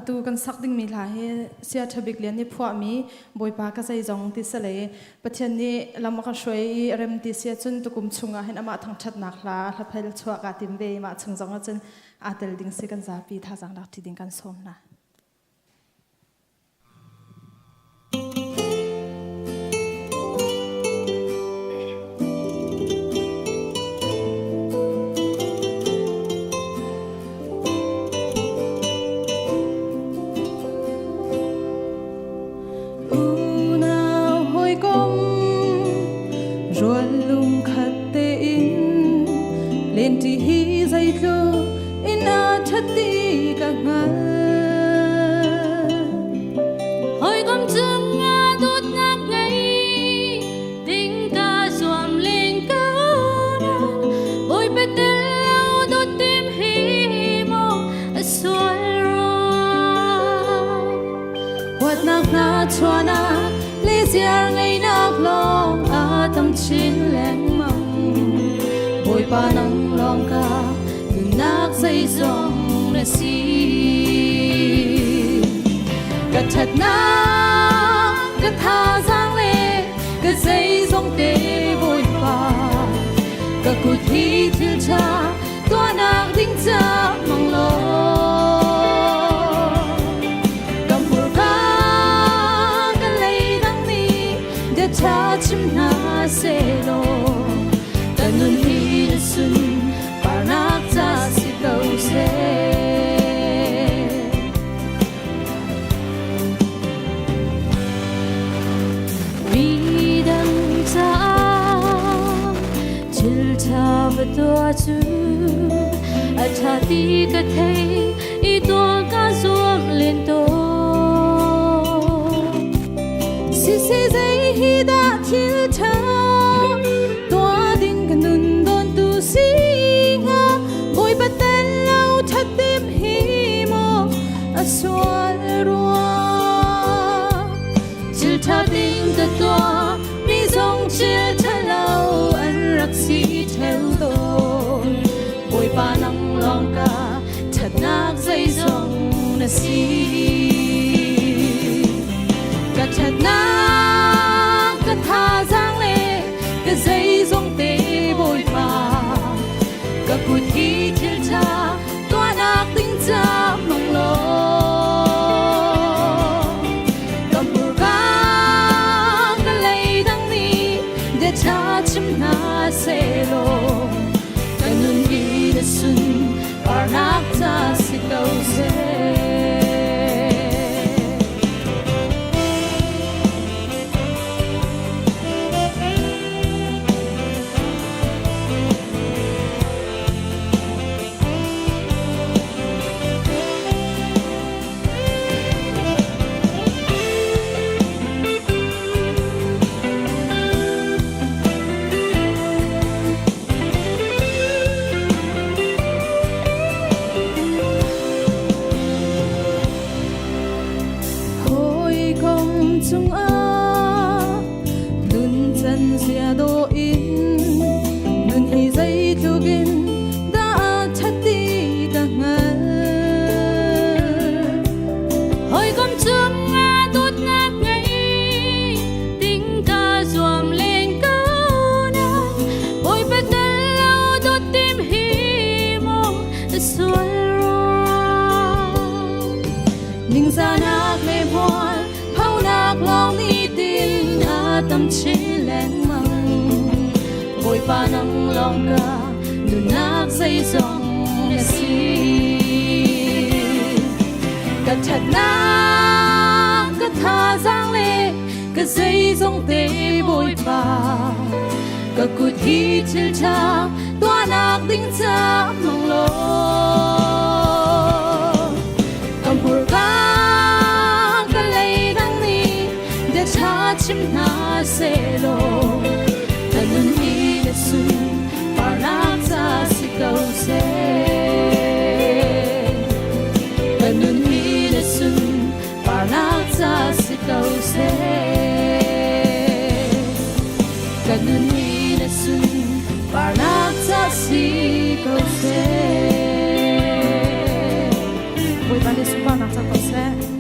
tu kan sak ding mi la he sia thabik lian ni phwa mi boipa ka sai jong ti sale pathian ni lama ka shoi rem ti sia chun tukum chunga hen ama thang that nak la phel chua ka tim ve ma chung jong a chen atel ding se kan za pi tha jang dak ti ding kan som na Chuana lý giang ngày nạc long a tâm chín leng mong bồi pa nang long ca từ nạc dây dòng na si cả thật na cả tha giang lệ cả dây dòng tê bồi pa cả cột thi thiên cha toa nạc đinh cha mong lo chim na se lo tanun hi de sun parnak cha si câu se mi dang cha chil cha va to chu a cha ti ka thei I to ka zuam len to si se dai hi da til cha toa ding kan nun don tu singa boy batel lau that tim hi mo a swal ruwa chil cha ding da toa mi zong chil cha lau an rak si theo to boy pa nang long ka that nak zai zong na si ka that na ka tha giang lệ ka dây dòng tê bồi pa ka cột thi thiên cha toa nạc tinh cha mong lo ka mur ka lay dang ni để cha chim na se lo ka nun gi de sun par nak cha si câu se chung a nun chan sia do in nun hi zai tugin da thati ka ngal hoi kom chung a tot ngak ngai ting ka zuam len ka na hoi betel lau do tim hi mo sual ro ning sa nak me phoi long ni tin a tâm chi leng mang bồi pa nang long ca du nak dây dòng na si ka that na ka tha giang lệ ka dây dòng tê bồi pa ka cột thi chil cha toa nak ding cha mong lo cha chim na se lo tanun hi de sun par nak cha si câu se tanun hi de sun par nak cha si câu se tanun hi de sun par nak cha si câu se bani suba na cha ko se